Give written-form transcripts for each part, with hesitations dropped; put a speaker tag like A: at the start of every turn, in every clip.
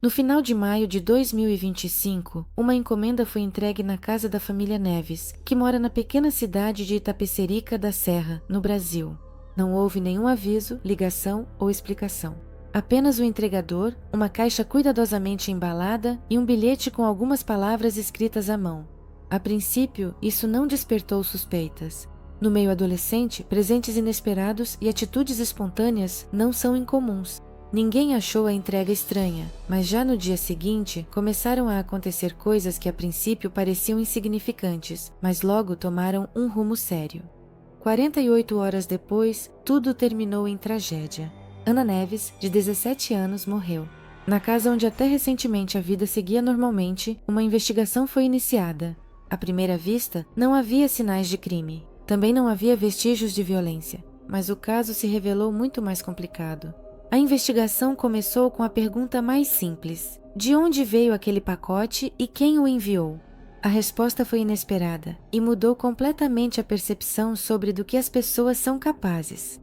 A: No final de maio de 2025, uma encomenda foi entregue na casa da família Neves, que mora na pequena cidade de Itapecerica da Serra, no Brasil. Não houve nenhum aviso, ligação ou explicação. Apenas o entregador, uma caixa cuidadosamente embalada e um bilhete com algumas palavras escritas à mão. A princípio, isso não despertou suspeitas. No meio adolescente, presentes inesperados e atitudes espontâneas não são incomuns. Ninguém achou a entrega estranha, mas já no dia seguinte começaram a acontecer coisas que a princípio pareciam insignificantes, mas logo tomaram um rumo sério. 48 horas depois, tudo terminou em tragédia. Ana Neves, de 17 anos, morreu. Na casa onde até recentemente a vida seguia normalmente, uma investigação foi iniciada. À primeira vista, não havia sinais de crime. Também não havia vestígios de violência, mas o caso se revelou muito mais complicado. A investigação começou com a pergunta mais simples: de onde veio aquele pacote e quem o enviou? A resposta foi inesperada e mudou completamente a percepção sobre do que as pessoas são capazes.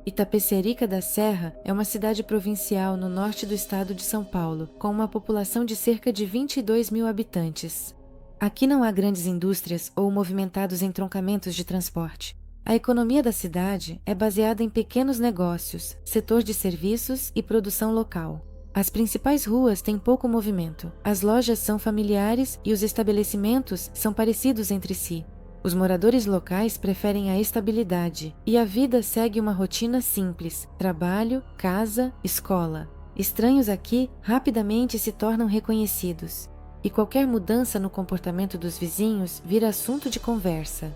A: Itapecerica da Serra é uma cidade provincial no norte do estado de São Paulo, com uma população de cerca de 22 mil habitantes. Aqui não há grandes indústrias ou movimentados entroncamentos de transporte. A economia da cidade é baseada em pequenos negócios, setor de serviços e produção local. As principais ruas têm pouco movimento, as lojas são familiares e os estabelecimentos são parecidos entre si. Os moradores locais preferem a estabilidade e a vida segue uma rotina simples: trabalho, casa, escola. Estranhos aqui rapidamente se tornam reconhecidos, e qualquer mudança no comportamento dos vizinhos vira assunto de conversa.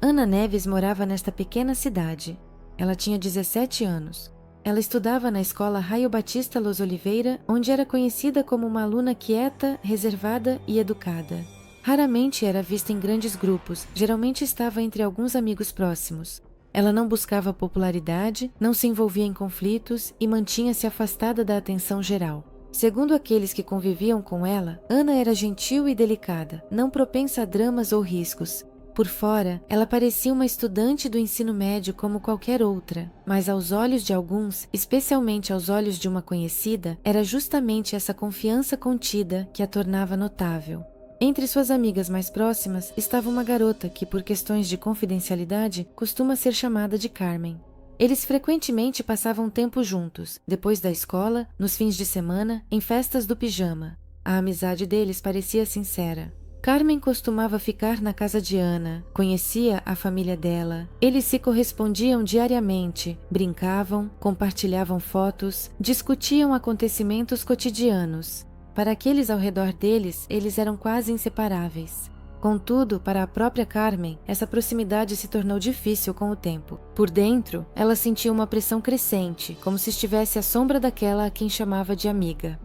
A: Ana Neves morava nesta pequena cidade. Ela tinha 17 anos. Ela estudava na escola Raio Batista Los Oliveira, onde era conhecida como uma aluna quieta, reservada e educada. Raramente era vista em grandes grupos, geralmente estava entre alguns amigos próximos. Ela não buscava popularidade, não se envolvia em conflitos e mantinha-se afastada da atenção geral. Segundo aqueles que conviviam com ela, Ana era gentil e delicada, não propensa a dramas ou riscos. Por fora, ela parecia uma estudante do ensino médio como qualquer outra, mas aos olhos de alguns, especialmente aos olhos de uma conhecida, era justamente essa confiança contida que a tornava notável. Entre suas amigas mais próximas estava uma garota que, por questões de confidencialidade, costuma ser chamada de Carmen. Eles frequentemente passavam tempo juntos, depois da escola, nos fins de semana, em festas do pijama. A amizade deles parecia sincera. Carmen costumava ficar na casa de Ana, conhecia a família dela. Eles se correspondiam diariamente, brincavam, compartilhavam fotos, discutiam acontecimentos cotidianos. Para aqueles ao redor deles, eles eram quase inseparáveis. Contudo, para a própria Carmen, essa proximidade se tornou difícil com o tempo. Por dentro, ela sentia uma pressão crescente, como se estivesse à sombra daquela a quem chamava de amiga.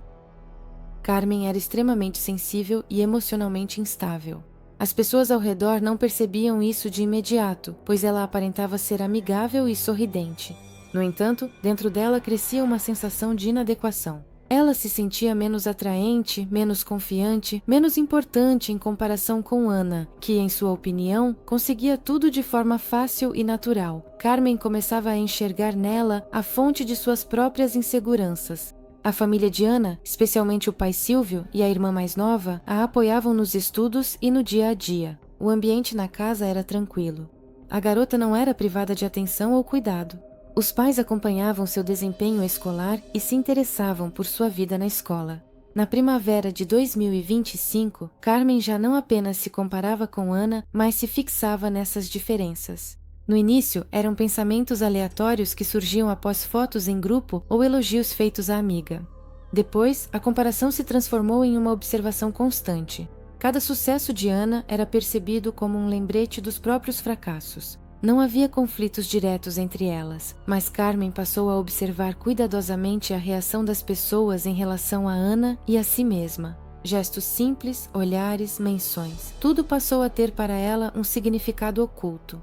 A: Carmen era extremamente sensível e emocionalmente instável. As pessoas ao redor não percebiam isso de imediato, pois ela aparentava ser amigável e sorridente. No entanto, dentro dela crescia uma sensação de inadequação. Ela se sentia menos atraente, menos confiante, menos importante em comparação com Ana, que, em sua opinião, conseguia tudo de forma fácil e natural. Carmen começava a enxergar nela a fonte de suas próprias inseguranças. A família de Ana, especialmente o pai Silvio e a irmã mais nova, a apoiavam nos estudos e no dia a dia. O ambiente na casa era tranquilo. A garota não era privada de atenção ou cuidado. Os pais acompanhavam seu desempenho escolar e se interessavam por sua vida na escola. Na primavera de 2025, Carmen já não apenas se comparava com Ana, mas se fixava nessas diferenças. No início, eram pensamentos aleatórios que surgiam após fotos em grupo ou elogios feitos à amiga. Depois, a comparação se transformou em uma observação constante. Cada sucesso de Ana era percebido como um lembrete dos próprios fracassos. Não havia conflitos diretos entre elas, mas Carmen passou a observar cuidadosamente a reação das pessoas em relação a Ana e a si mesma. Gestos simples, olhares, menções. Tudo passou a ter para ela um significado oculto.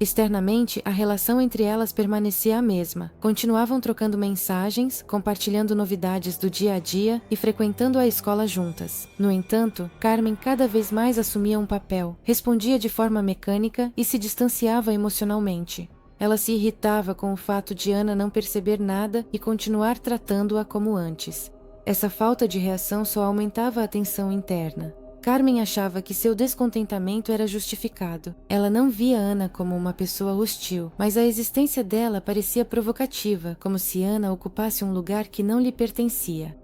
A: Externamente, a relação entre elas permanecia a mesma. Continuavam trocando mensagens, compartilhando novidades do dia a dia e frequentando a escola juntas. No entanto, Carmen cada vez mais assumia um papel, respondia de forma mecânica e se distanciava emocionalmente. Ela se irritava com o fato de Ana não perceber nada e continuar tratando-a como antes. Essa falta de reação só aumentava a tensão interna. Carmen achava que seu descontentamento era justificado. Ela não via Ana como uma pessoa hostil, mas a existência dela parecia provocativa, como se Ana ocupasse um lugar que não lhe pertencia.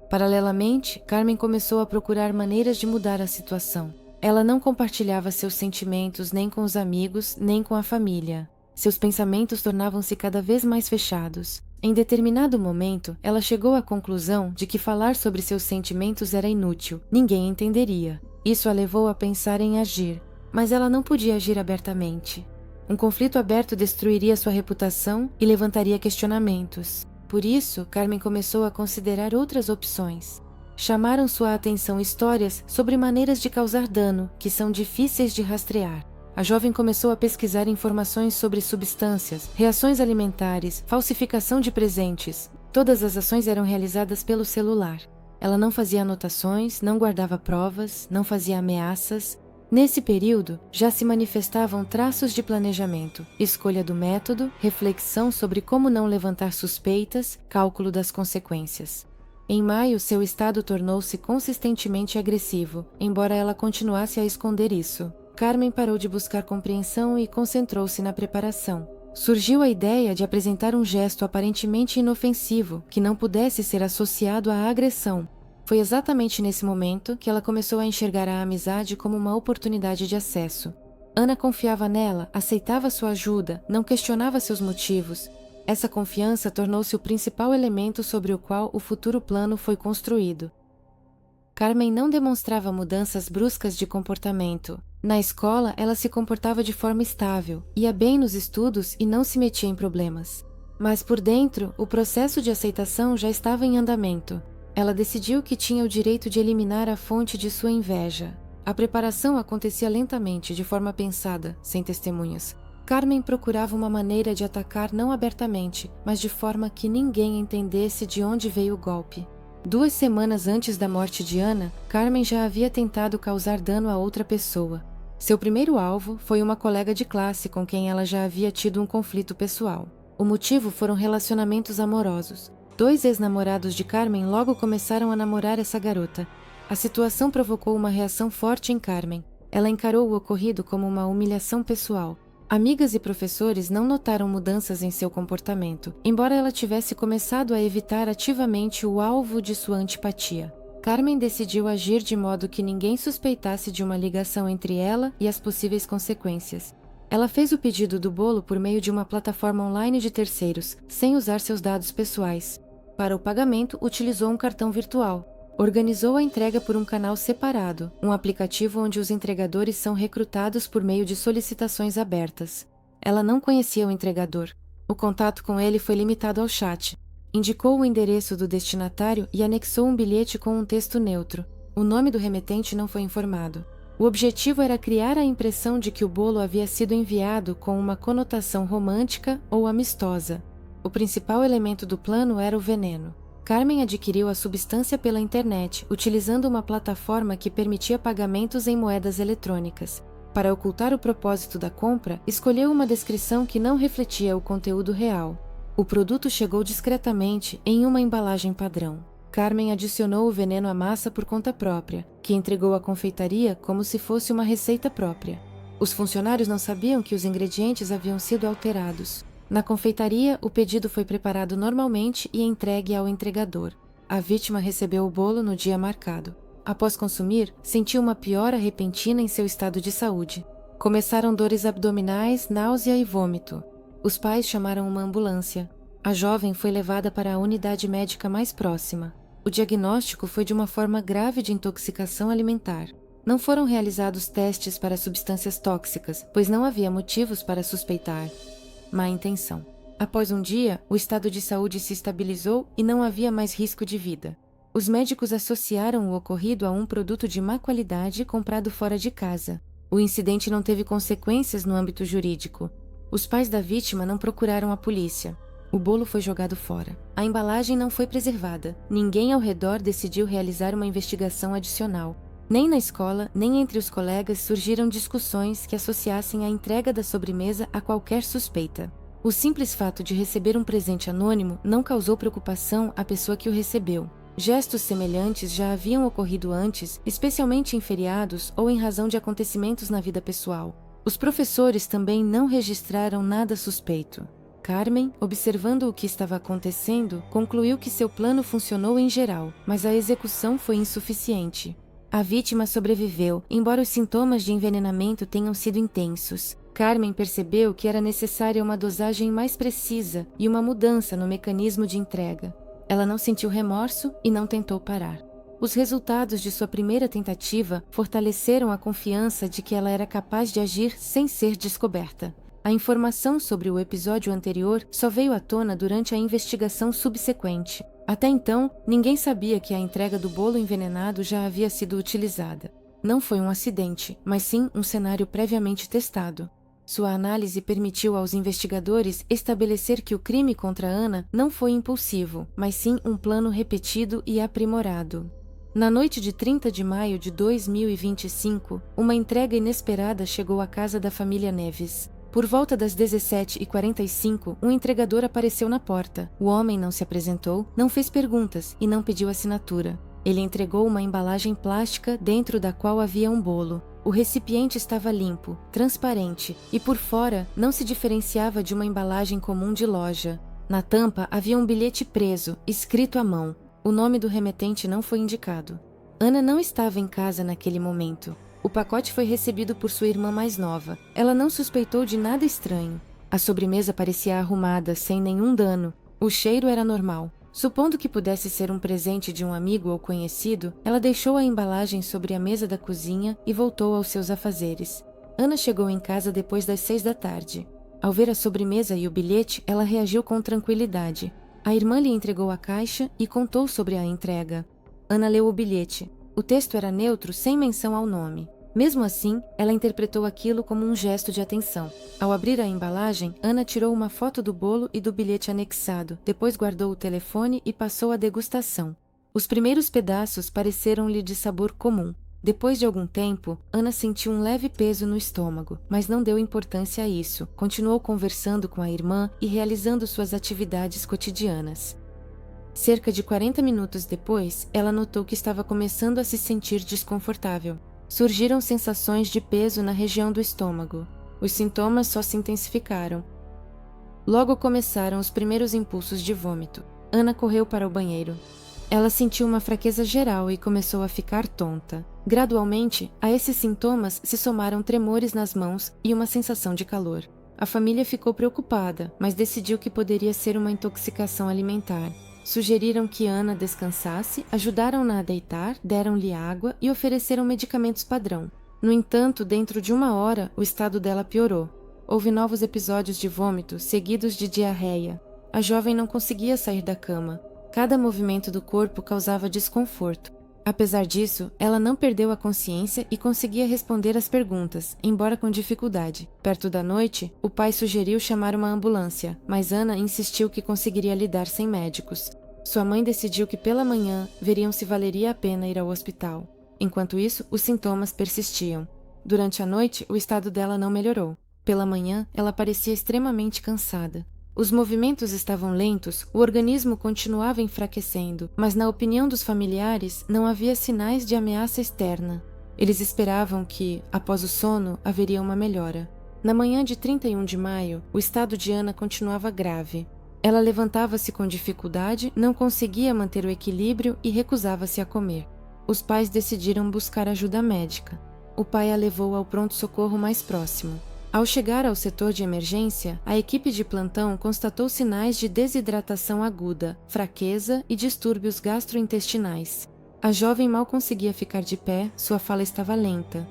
A: Paralelamente, Carmen começou a procurar maneiras de mudar a situação. Ela não compartilhava seus sentimentos nem com os amigos, nem com a família. Seus pensamentos tornavam-se cada vez mais fechados. Em determinado momento, ela chegou à conclusão de que falar sobre seus sentimentos era inútil, ninguém entenderia. Isso a levou a pensar em agir, mas ela não podia agir abertamente. Um conflito aberto destruiria sua reputação e levantaria questionamentos. Por isso, Carmen começou a considerar outras opções. Chamaram sua atenção histórias sobre maneiras de causar dano, que são difíceis de rastrear. A jovem começou a pesquisar informações sobre substâncias, reações alimentares, falsificação de presentes. Todas as ações eram realizadas pelo celular. Ela não fazia anotações, não guardava provas, não fazia ameaças. Nesse período, já se manifestavam traços de planejamento, escolha do método, reflexão sobre como não levantar suspeitas, cálculo das consequências. Em maio, seu estado tornou-se consistentemente agressivo, embora ela continuasse a esconder isso. Carmen parou de buscar compreensão e concentrou-se na preparação. Surgiu a ideia de apresentar um gesto aparentemente inofensivo, que não pudesse ser associado à agressão. Foi exatamente nesse momento que ela começou a enxergar a amizade como uma oportunidade de acesso. Ana confiava nela, aceitava sua ajuda, não questionava seus motivos. Essa confiança tornou-se o principal elemento sobre o qual o futuro plano foi construído. Carmen não demonstrava mudanças bruscas de comportamento. Na escola, ela se comportava de forma estável, ia bem nos estudos e não se metia em problemas. Mas por dentro, o processo de aceitação já estava em andamento. Ela decidiu que tinha o direito de eliminar a fonte de sua inveja. A preparação acontecia lentamente, de forma pensada, sem testemunhas. Carmen procurava uma maneira de atacar não abertamente, mas de forma que ninguém entendesse de onde veio o golpe. 2 semanas antes da morte de Ana, Carmen já havia tentado causar dano a outra pessoa. Seu primeiro alvo foi uma colega de classe com quem ela já havia tido um conflito pessoal. O motivo foram relacionamentos amorosos. 2 ex-namorados de Carmen logo começaram a namorar essa garota. A situação provocou uma reação forte em Carmen. Ela encarou o ocorrido como uma humilhação pessoal. Amigas e professores não notaram mudanças em seu comportamento, embora ela tivesse começado a evitar ativamente o alvo de sua antipatia. Carmen decidiu agir de modo que ninguém suspeitasse de uma ligação entre ela e as possíveis consequências. Ela fez o pedido do bolo por meio de uma plataforma online de terceiros, sem usar seus dados pessoais. Para o pagamento, utilizou um cartão virtual. Organizou a entrega por um canal separado, um aplicativo onde os entregadores são recrutados por meio de solicitações abertas. Ela não conhecia o entregador. O contato com ele foi limitado ao chat. Indicou o endereço do destinatário e anexou um bilhete com um texto neutro. O nome do remetente não foi informado. O objetivo era criar a impressão de que o bolo havia sido enviado com uma conotação romântica ou amistosa. O principal elemento do plano era o veneno. Carmen adquiriu a substância pela internet, utilizando uma plataforma que permitia pagamentos em moedas eletrônicas. Para ocultar o propósito da compra, escolheu uma descrição que não refletia o conteúdo real. O produto chegou discretamente em uma embalagem padrão. Carmen adicionou o veneno à massa por conta própria, que entregou à confeitaria como se fosse uma receita própria. Os funcionários não sabiam que os ingredientes haviam sido alterados. Na confeitaria, o pedido foi preparado normalmente e entregue ao entregador. A vítima recebeu o bolo no dia marcado. Após consumir, sentiu uma piora repentina em seu estado de saúde. Começaram dores abdominais, náusea e vômito. Os pais chamaram uma ambulância. A jovem foi levada para a unidade médica mais próxima. O diagnóstico foi de uma forma grave de intoxicação alimentar. Não foram realizados testes para substâncias tóxicas, pois não havia motivos para suspeitar. Má intenção. Após um dia, o estado de saúde se estabilizou e não havia mais risco de vida. Os médicos associaram o ocorrido a um produto de má qualidade comprado fora de casa. O incidente não teve consequências no âmbito jurídico. Os pais da vítima não procuraram a polícia. O bolo foi jogado fora. A embalagem não foi preservada. Ninguém ao redor decidiu realizar uma investigação adicional. Nem na escola, nem entre os colegas surgiram discussões que associassem a entrega da sobremesa a qualquer suspeita. O simples fato de receber um presente anônimo não causou preocupação à pessoa que o recebeu. Gestos semelhantes já haviam ocorrido antes, especialmente em feriados ou em razão de acontecimentos na vida pessoal. Os professores também não registraram nada suspeito. Carmen, observando o que estava acontecendo, concluiu que seu plano funcionou em geral, mas a execução foi insuficiente. A vítima sobreviveu, embora os sintomas de envenenamento tenham sido intensos. Carmen percebeu que era necessária uma dosagem mais precisa e uma mudança no mecanismo de entrega. Ela não sentiu remorso e não tentou parar. Os resultados de sua primeira tentativa fortaleceram a confiança de que ela era capaz de agir sem ser descoberta. A informação sobre o episódio anterior só veio à tona durante a investigação subsequente. Até então, ninguém sabia que a entrega do bolo envenenado já havia sido utilizada. Não foi um acidente, mas sim um cenário previamente testado. Sua análise permitiu aos investigadores estabelecer que o crime contra Ana não foi impulsivo, mas sim um plano repetido e aprimorado. Na noite de 30 de maio de 2025, uma entrega inesperada chegou à casa da família Neves. Por volta das 17h45, um entregador apareceu na porta. O homem não se apresentou, não fez perguntas e não pediu assinatura. Ele entregou uma embalagem plástica dentro da qual havia um bolo. O recipiente estava limpo, transparente e por fora não se diferenciava de uma embalagem comum de loja. Na tampa havia um bilhete preso, escrito à mão. O nome do remetente não foi indicado. Ana não estava em casa naquele momento. O pacote foi recebido por sua irmã mais nova. Ela não suspeitou de nada estranho. A sobremesa parecia arrumada, sem nenhum dano. O cheiro era normal. Supondo que pudesse ser um presente de um amigo ou conhecido, ela deixou a embalagem sobre a mesa da cozinha e voltou aos seus afazeres. Ana chegou em casa depois das 6 da tarde. Ao ver a sobremesa e o bilhete, ela reagiu com tranquilidade. A irmã lhe entregou a caixa e contou sobre a entrega. Ana leu o bilhete. O texto era neutro, sem menção ao nome. Mesmo assim, ela interpretou aquilo como um gesto de atenção. Ao abrir a embalagem, Ana tirou uma foto do bolo e do bilhete anexado, depois guardou o telefone e passou à degustação. Os primeiros pedaços pareceram-lhe de sabor comum. Depois de algum tempo, Ana sentiu um leve peso no estômago, mas não deu importância a isso. Continuou conversando com a irmã e realizando suas atividades cotidianas. Cerca de 40 minutos depois, ela notou que estava começando a se sentir desconfortável. Surgiram sensações de peso na região do estômago. Os sintomas só se intensificaram. Logo começaram os primeiros impulsos de vômito. Ana correu para o banheiro. Ela sentiu uma fraqueza geral e começou a ficar tonta. Gradualmente, a esses sintomas se somaram tremores nas mãos e uma sensação de calor. A família ficou preocupada, mas decidiu que poderia ser uma intoxicação alimentar. Sugeriram que Ana descansasse, ajudaram-na a deitar, deram-lhe água e ofereceram medicamentos padrão. No entanto, dentro de 1 hora, o estado dela piorou. Houve novos episódios de vômito, seguidos de diarreia. A jovem não conseguia sair da cama. Cada movimento do corpo causava desconforto. Apesar disso, ela não perdeu a consciência e conseguia responder às perguntas, embora com dificuldade. Perto da noite, o pai sugeriu chamar uma ambulância, mas Ana insistiu que conseguiria lidar sem médicos. Sua mãe decidiu que pela manhã veriam se valeria a pena ir ao hospital. Enquanto isso, os sintomas persistiam. Durante a noite, o estado dela não melhorou. Pela manhã, ela parecia extremamente cansada. Os movimentos estavam lentos, o organismo continuava enfraquecendo, mas na opinião dos familiares não havia sinais de ameaça externa. Eles esperavam que, após o sono, haveria uma melhora. Na manhã de 31 de maio, o estado de Ana continuava grave. Ela levantava-se com dificuldade, não conseguia manter o equilíbrio e recusava-se a comer. Os pais decidiram buscar ajuda médica. O pai a levou ao pronto-socorro mais próximo. Ao chegar ao setor de emergência, a equipe de plantão constatou sinais de desidratação aguda, fraqueza e distúrbios gastrointestinais. A jovem mal conseguia ficar de pé, sua fala estava lenta.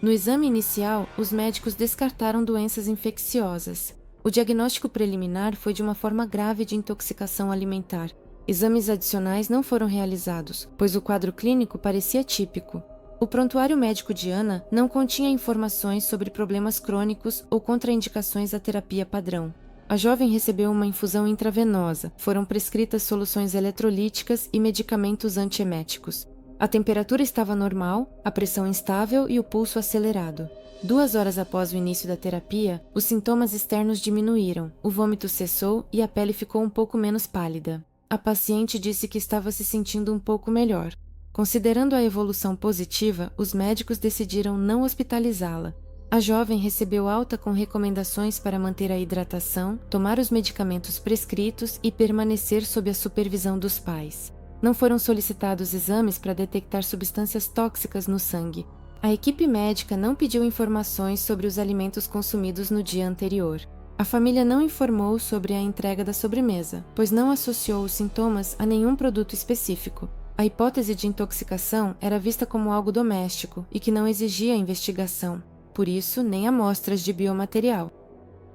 A: No exame inicial, os médicos descartaram doenças infecciosas. O diagnóstico preliminar foi de uma forma grave de intoxicação alimentar. Exames adicionais não foram realizados, pois o quadro clínico parecia típico. O prontuário médico de Ana não continha informações sobre problemas crônicos ou contraindicações à terapia padrão. A jovem recebeu uma infusão intravenosa, foram prescritas soluções eletrolíticas e medicamentos antieméticos. A temperatura estava normal, a pressão instável e o pulso acelerado. 2 horas após o início da terapia, os sintomas externos diminuíram, o vômito cessou e a pele ficou um pouco menos pálida. A paciente disse que estava se sentindo um pouco melhor. Considerando a evolução positiva, os médicos decidiram não hospitalizá-la. A jovem recebeu alta com recomendações para manter a hidratação, tomar os medicamentos prescritos e permanecer sob a supervisão dos pais. Não foram solicitados exames para detectar substâncias tóxicas no sangue. A equipe médica não pediu informações sobre os alimentos consumidos no dia anterior. A família não informou sobre a entrega da sobremesa, pois não associou os sintomas a nenhum produto específico. A hipótese de intoxicação era vista como algo doméstico e que não exigia investigação. Por isso, nem amostras de biomaterial.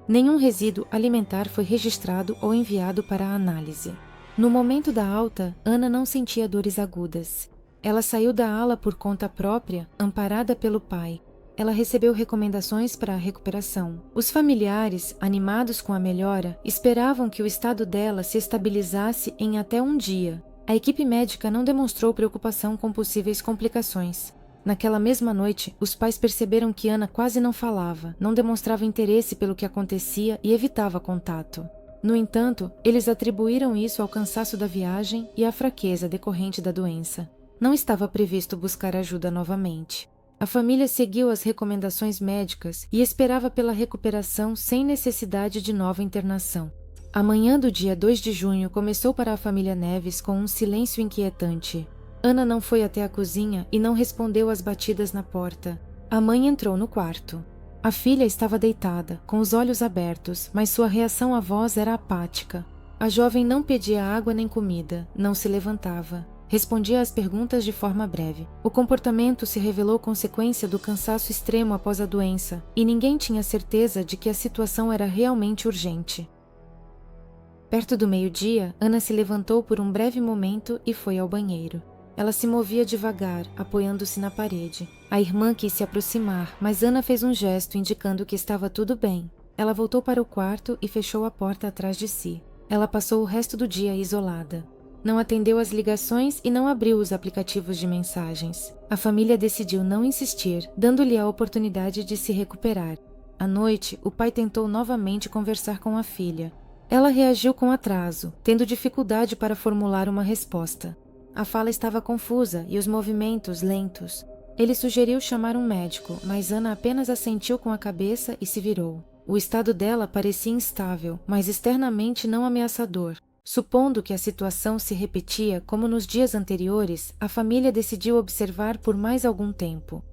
A: Nenhum resíduo alimentar foi registrado ou enviado para a análise. No momento da alta, Ana não sentia dores agudas. Ela saiu da ala por conta própria, amparada pelo pai. Ela recebeu recomendações para a recuperação. Os familiares, animados com a melhora, esperavam que o estado dela se estabilizasse em até um dia. A equipe médica não demonstrou preocupação com possíveis complicações. Naquela mesma noite, os pais perceberam que Ana quase não falava, não demonstrava interesse pelo que acontecia e evitava contato. No entanto, eles atribuíram isso ao cansaço da viagem e à fraqueza decorrente da doença. Não estava previsto buscar ajuda novamente. A família seguiu as recomendações médicas e esperava pela recuperação sem necessidade de nova internação. A manhã do dia 2 de junho começou para a família Neves com um silêncio inquietante. Ana não foi até a cozinha e não respondeu às batidas na porta. A mãe entrou no quarto. A filha estava deitada, com os olhos abertos, mas sua reação à voz era apática. A jovem não pedia água nem comida, não se levantava. Respondia às perguntas de forma breve. O comportamento se revelou consequência do cansaço extremo após a doença, e ninguém tinha certeza de que a situação era realmente urgente. Perto do meio-dia, Ana se levantou por um breve momento e foi ao banheiro. Ela se movia devagar, apoiando-se na parede. A irmã quis se aproximar, mas Ana fez um gesto indicando que estava tudo bem. Ela voltou para o quarto e fechou a porta atrás de si. Ela passou o resto do dia isolada. Não atendeu às ligações e não abriu os aplicativos de mensagens. A família decidiu não insistir, dando-lhe a oportunidade de se recuperar. À noite, o pai tentou novamente conversar com a filha. Ela reagiu com atraso, tendo dificuldade para formular uma resposta. A fala estava confusa e os movimentos lentos. Ele sugeriu chamar um médico, mas Ana apenas assentiu com a cabeça e se virou. O estado dela parecia instável, mas externamente não ameaçador. Supondo que a situação se repetia como nos dias anteriores, a família decidiu observar por mais algum tempo.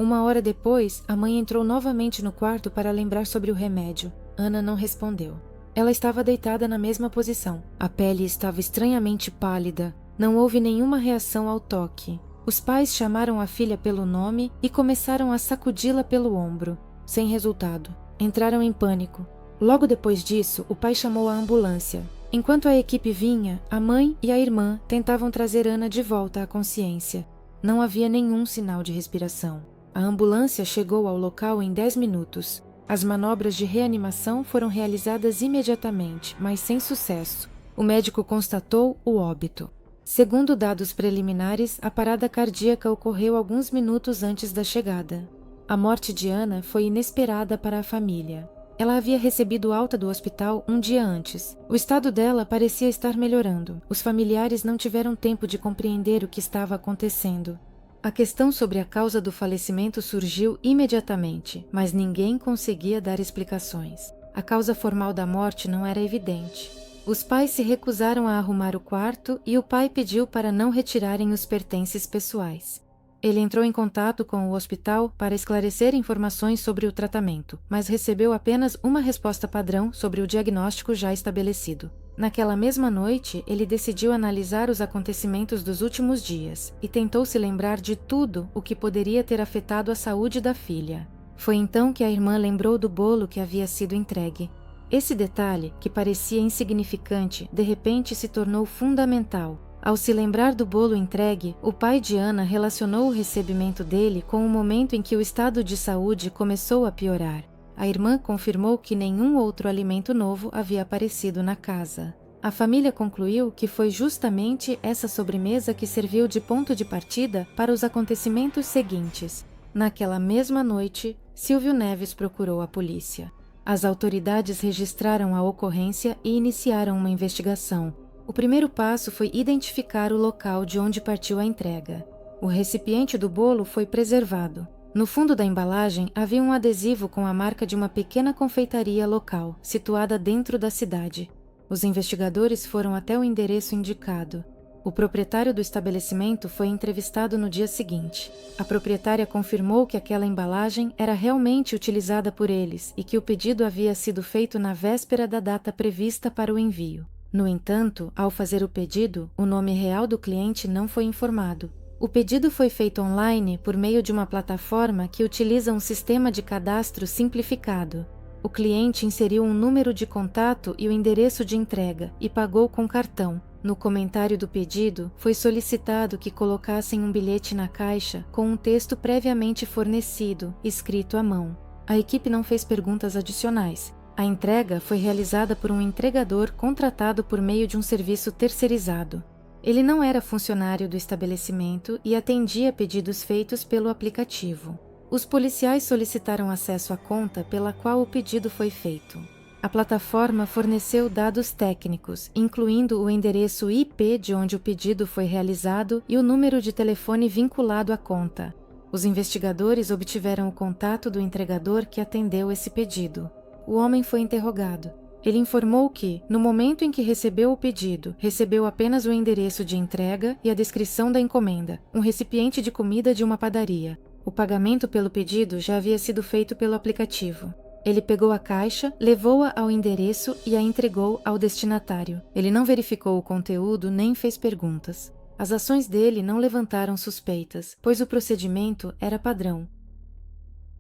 A: 1 hora depois, a mãe entrou novamente no quarto para lembrar sobre o remédio. Ana não respondeu. Ela estava deitada na mesma posição. A pele estava estranhamente pálida. Não houve nenhuma reação ao toque. Os pais chamaram a filha pelo nome e começaram a sacudi-la pelo ombro. Sem resultado. Entraram em pânico. Logo depois disso, o pai chamou a ambulância. Enquanto a equipe vinha, a mãe e a irmã tentavam trazer Ana de volta à consciência. Não havia nenhum sinal de respiração. A ambulância chegou ao local em 10 minutos. As manobras de reanimação foram realizadas imediatamente, mas sem sucesso. O médico constatou o óbito. Segundo dados preliminares, a parada cardíaca ocorreu alguns minutos antes da chegada. A morte de Ana foi inesperada para a família. Ela havia recebido alta do hospital um dia antes. O estado dela parecia estar melhorando. Os familiares não tiveram tempo de compreender o que estava acontecendo. A questão sobre a causa do falecimento surgiu imediatamente, mas ninguém conseguia dar explicações. A causa formal da morte não era evidente. Os pais se recusaram a arrumar o quarto e o pai pediu para não retirarem os pertences pessoais. Ele entrou em contato com o hospital para esclarecer informações sobre o tratamento, mas recebeu apenas uma resposta padrão sobre o diagnóstico já estabelecido. Naquela mesma noite, ele decidiu analisar os acontecimentos dos últimos dias e tentou se lembrar de tudo o que poderia ter afetado a saúde da filha. Foi então que a irmã lembrou do bolo que havia sido entregue. Esse detalhe, que parecia insignificante, de repente se tornou fundamental. Ao se lembrar do bolo entregue, o pai de Ana relacionou o recebimento dele com o momento em que o estado de saúde começou a piorar. A irmã confirmou que nenhum outro alimento novo havia aparecido na casa. A família concluiu que foi justamente essa sobremesa que serviu de ponto de partida para os acontecimentos seguintes. Naquela mesma noite, Silvio Neves procurou a polícia. As autoridades registraram a ocorrência e iniciaram uma investigação. O primeiro passo foi identificar o local de onde partiu a entrega. O recipiente do bolo foi preservado. No fundo da embalagem havia um adesivo com a marca de uma pequena confeitaria local, situada dentro da cidade. Os investigadores foram até o endereço indicado. O proprietário do estabelecimento foi entrevistado no dia seguinte. A proprietária confirmou que aquela embalagem era realmente utilizada por eles e que o pedido havia sido feito na véspera da data prevista para o envio. No entanto, ao fazer o pedido, o nome real do cliente não foi informado. O pedido foi feito online por meio de uma plataforma que utiliza um sistema de cadastro simplificado. O cliente inseriu um número de contato e o endereço de entrega e pagou com cartão. No comentário do pedido, foi solicitado que colocassem um bilhete na caixa com um texto previamente fornecido, escrito à mão. A equipe não fez perguntas adicionais. A entrega foi realizada por um entregador contratado por meio de um serviço terceirizado. Ele não era funcionário do estabelecimento e atendia pedidos feitos pelo aplicativo. Os policiais solicitaram acesso à conta pela qual o pedido foi feito. A plataforma forneceu dados técnicos, incluindo o endereço IP de onde o pedido foi realizado e o número de telefone vinculado à conta. Os investigadores obtiveram o contato do entregador que atendeu esse pedido. O homem foi interrogado. Ele informou que, no momento em que recebeu o pedido, recebeu apenas o endereço de entrega e a descrição da encomenda, um recipiente de comida de uma padaria. O pagamento pelo pedido já havia sido feito pelo aplicativo. Ele pegou a caixa, levou-a ao endereço e a entregou ao destinatário. Ele não verificou o conteúdo nem fez perguntas. As ações dele não levantaram suspeitas, pois o procedimento era padrão.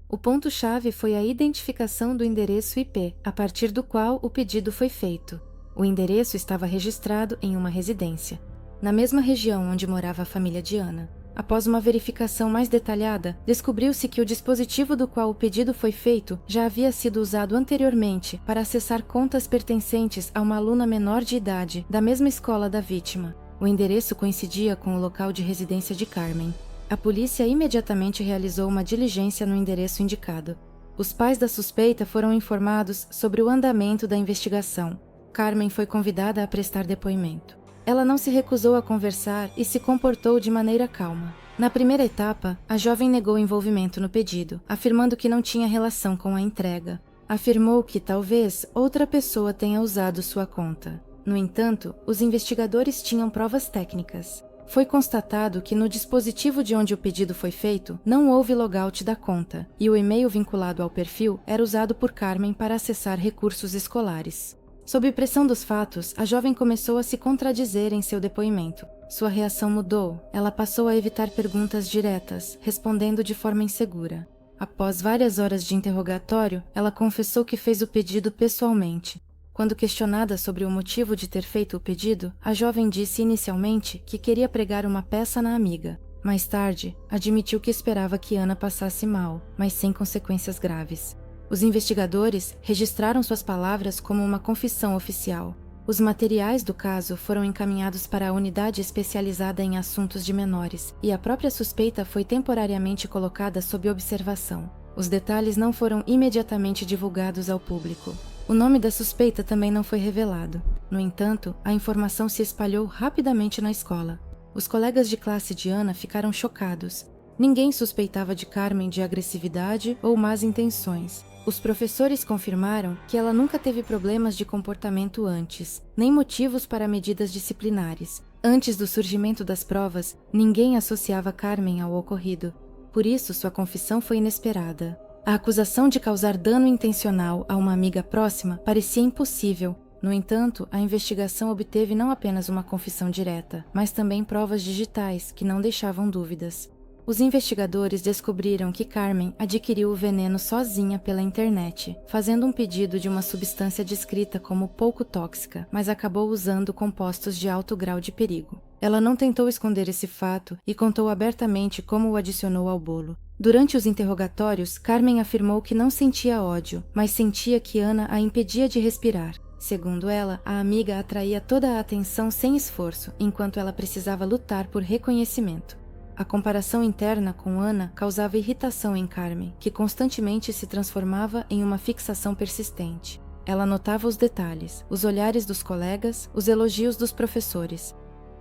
A: O ponto-chave foi a identificação do endereço IP, a partir do qual o pedido foi feito. O endereço estava registrado em uma residência, na mesma região onde morava a família de Ana. Após uma verificação mais detalhada, descobriu-se que o dispositivo do qual o pedido foi feito já havia sido usado anteriormente para acessar contas pertencentes a uma aluna menor de idade da mesma escola da vítima. O endereço coincidia com o local de residência de Carmen. A polícia imediatamente realizou uma diligência no endereço indicado. Os pais da suspeita foram informados sobre o andamento da investigação. Carmen foi convidada a prestar depoimento. Ela não se recusou a conversar e se comportou de maneira calma. Na primeira etapa, a jovem negou envolvimento no pedido, afirmando que não tinha relação com a entrega. Afirmou que talvez outra pessoa tenha usado sua conta. No entanto, os investigadores tinham provas técnicas. Foi constatado que no dispositivo de onde o pedido foi feito, não houve logout da conta, e o e-mail vinculado ao perfil era usado por Carmen para acessar recursos escolares. Sob pressão dos fatos, a jovem começou a se contradizer em seu depoimento. Sua reação mudou, ela passou a evitar perguntas diretas, respondendo de forma insegura. Após várias horas de interrogatório, ela confessou que fez o pedido pessoalmente. Quando questionada sobre o motivo de ter feito o pedido, a jovem disse inicialmente que queria pregar uma peça na amiga. Mais tarde, admitiu que esperava que Ana passasse mal, mas sem consequências graves. Os investigadores registraram suas palavras como uma confissão oficial. Os materiais do caso foram encaminhados para a unidade especializada em assuntos de menores e a própria suspeita foi temporariamente colocada sob observação. Os detalhes não foram imediatamente divulgados ao público. O nome da suspeita também não foi revelado. No entanto, a informação se espalhou rapidamente na escola. Os colegas de classe de Ana ficaram chocados. Ninguém suspeitava de Carmen de agressividade ou más intenções. Os professores confirmaram que ela nunca teve problemas de comportamento antes, nem motivos para medidas disciplinares. Antes do surgimento das provas, ninguém associava Carmen ao ocorrido. Por isso, sua confissão foi inesperada. A acusação de causar dano intencional a uma amiga próxima parecia impossível. No entanto, a investigação obteve não apenas uma confissão direta, mas também provas digitais que não deixavam dúvidas. Os investigadores descobriram que Carmen adquiriu o veneno sozinha pela internet, fazendo um pedido de uma substância descrita como pouco tóxica, mas acabou usando compostos de alto grau de perigo. Ela não tentou esconder esse fato e contou abertamente como o adicionou ao bolo. Durante os interrogatórios, Carmen afirmou que não sentia ódio, mas sentia que Ana a impedia de respirar. Segundo ela, a amiga atraía toda a atenção sem esforço, enquanto ela precisava lutar por reconhecimento. A comparação interna com Ana causava irritação em Carmen, que constantemente se transformava em uma fixação persistente. Ela notava os detalhes, os olhares dos colegas, os elogios dos professores,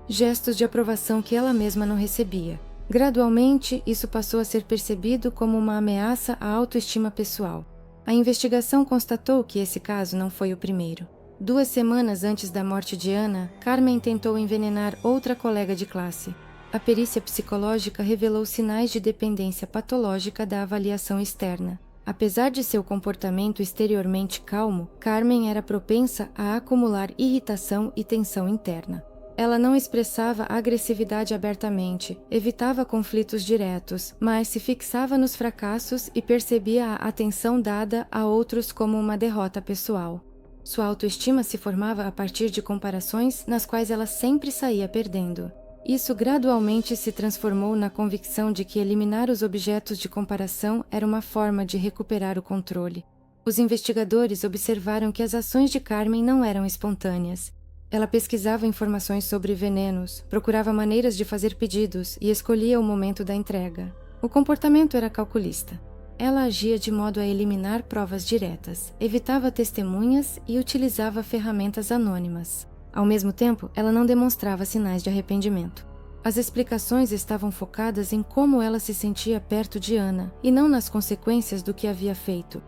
A: gestos de aprovação que ela mesma não recebia. Gradualmente, isso passou a ser percebido como uma ameaça à autoestima pessoal. A investigação constatou que esse caso não foi o primeiro. 2 semanas antes da morte de Ana, Carmen tentou envenenar outra colega de classe. A perícia psicológica revelou sinais de dependência patológica da avaliação externa. Apesar de seu comportamento exteriormente calmo, Carmen era propensa a acumular irritação e tensão interna. Ela não expressava agressividade abertamente, evitava conflitos diretos, mas se fixava nos fracassos e percebia a atenção dada a outros como uma derrota pessoal. Sua autoestima se formava a partir de comparações nas quais ela sempre saía perdendo. Isso gradualmente se transformou na convicção de que eliminar os objetos de comparação era uma forma de recuperar o controle. Os investigadores observaram que as ações de Carmen não eram espontâneas. Ela pesquisava informações sobre venenos, procurava maneiras de fazer pedidos e escolhia o momento da entrega. O comportamento era calculista. Ela agia de modo a eliminar provas diretas, evitava testemunhas e utilizava ferramentas anônimas. Ao mesmo tempo, ela não demonstrava sinais de arrependimento. As explicações estavam focadas em como ela se sentia perto de Ana e não nas consequências do que havia feito.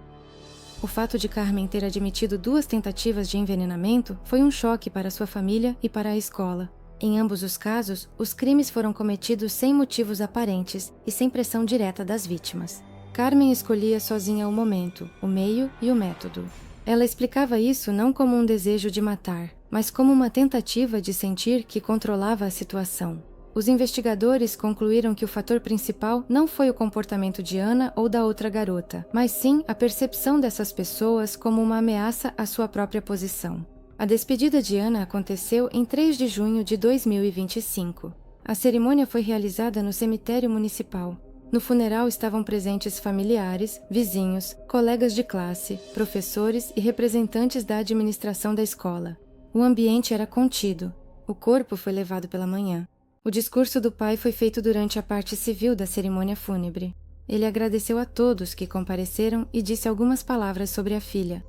A: O fato de Carmen ter admitido 2 tentativas de envenenamento foi um choque para sua família e para a escola. Em ambos os casos, os crimes foram cometidos sem motivos aparentes e sem pressão direta das vítimas. Carmen escolhia sozinha o momento, o meio e o método. Ela explicava isso não como um desejo de matar, mas como uma tentativa de sentir que controlava a situação. Os investigadores concluíram que o fator principal não foi o comportamento de Ana ou da outra garota, mas sim a percepção dessas pessoas como uma ameaça à sua própria posição. A despedida de Ana aconteceu em 3 de junho de 2025. A cerimônia foi realizada no cemitério municipal. No funeral estavam presentes familiares, vizinhos, colegas de classe, professores e representantes da administração da escola. O ambiente era contido. O corpo foi levado pela manhã. O discurso do pai foi feito durante a parte civil da cerimônia fúnebre. Ele agradeceu a todos que compareceram e disse algumas palavras sobre a filha.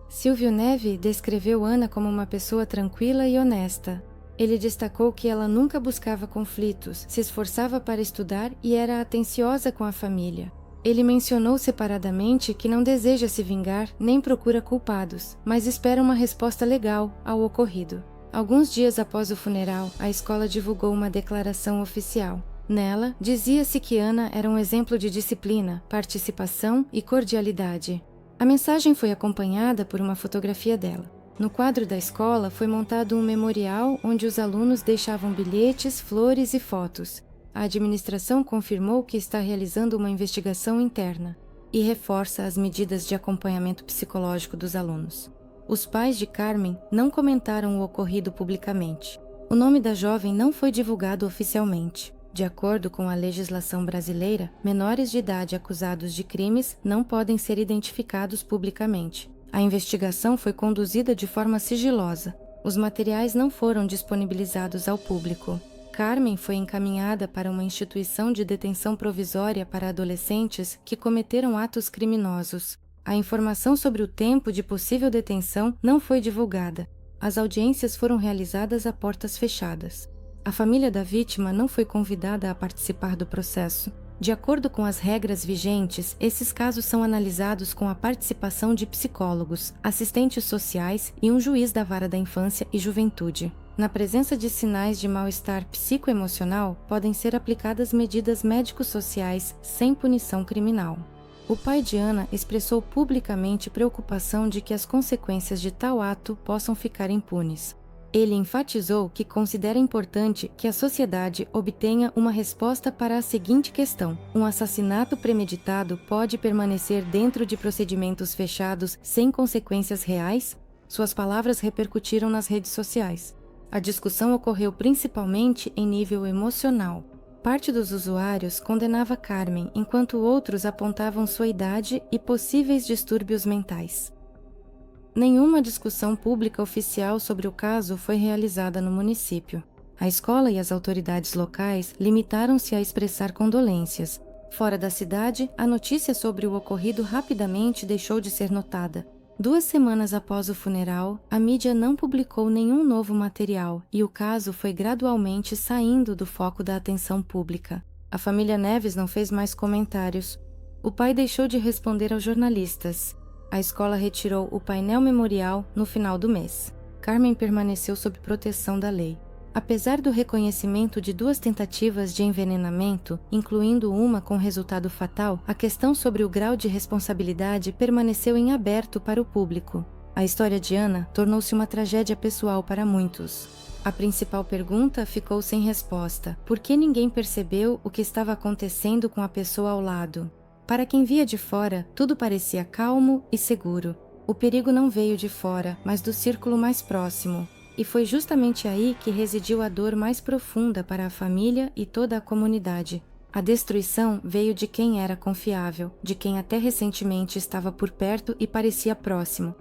A: Silvio Neve descreveu Ana como uma pessoa tranquila e honesta. Ele destacou que ela nunca buscava conflitos, se esforçava para estudar e era atenciosa com a família. Ele mencionou separadamente que não deseja se vingar nem procura culpados, mas espera uma resposta legal ao ocorrido. Alguns dias após o funeral, a escola divulgou uma declaração oficial. Nela, dizia-se que Ana era um exemplo de disciplina, participação e cordialidade. A mensagem foi acompanhada por uma fotografia dela. No quadro da escola foi montado um memorial onde os alunos deixavam bilhetes, flores e fotos. A administração confirmou que está realizando uma investigação interna e reforça as medidas de acompanhamento psicológico dos alunos. Os pais de Carmen não comentaram o ocorrido publicamente. O nome da jovem não foi divulgado oficialmente. De acordo com a legislação brasileira, menores de idade acusados de crimes não podem ser identificados publicamente. A investigação foi conduzida de forma sigilosa. Os materiais não foram disponibilizados ao público. Carmen foi encaminhada para uma instituição de detenção provisória para adolescentes que cometeram atos criminosos. A informação sobre o tempo de possível detenção não foi divulgada. As audiências foram realizadas a portas fechadas. A família da vítima não foi convidada a participar do processo. De acordo com as regras vigentes, esses casos são analisados com a participação de psicólogos, assistentes sociais e um juiz da Vara da Infância e Juventude. Na presença de sinais de mal-estar psicoemocional, podem ser aplicadas medidas médico-sociais sem punição criminal. O pai de Ana expressou publicamente preocupação de que as consequências de tal ato possam ficar impunes. Ele enfatizou que considera importante que a sociedade obtenha uma resposta para a seguinte questão: um assassinato premeditado pode permanecer dentro de procedimentos fechados sem consequências reais? Suas palavras repercutiram nas redes sociais. A discussão ocorreu principalmente em nível emocional. Parte dos usuários condenava Carmen, enquanto outros apontavam sua idade e possíveis distúrbios mentais. Nenhuma discussão pública oficial sobre o caso foi realizada no município. A escola e as autoridades locais limitaram-se a expressar condolências. Fora da cidade, a notícia sobre o ocorrido rapidamente deixou de ser notada. 2 semanas após o funeral, a mídia não publicou nenhum novo material e o caso foi gradualmente saindo do foco da atenção pública. A família Neves não fez mais comentários. O pai deixou de responder aos jornalistas. A escola retirou o painel memorial no final do mês. Carmen permaneceu sob proteção da lei. Apesar do reconhecimento de 2 tentativas de envenenamento, incluindo uma com resultado fatal, a questão sobre o grau de responsabilidade permaneceu em aberto para o público. A história de Ana tornou-se uma tragédia pessoal para muitos. A principal pergunta ficou sem resposta: por que ninguém percebeu o que estava acontecendo com a pessoa ao lado? Para quem via de fora, tudo parecia calmo e seguro. O perigo não veio de fora, mas do círculo mais próximo. E foi justamente aí que residiu a dor mais profunda para a família e toda a comunidade. A destruição veio de quem era confiável, de quem até recentemente estava por perto e parecia próximo.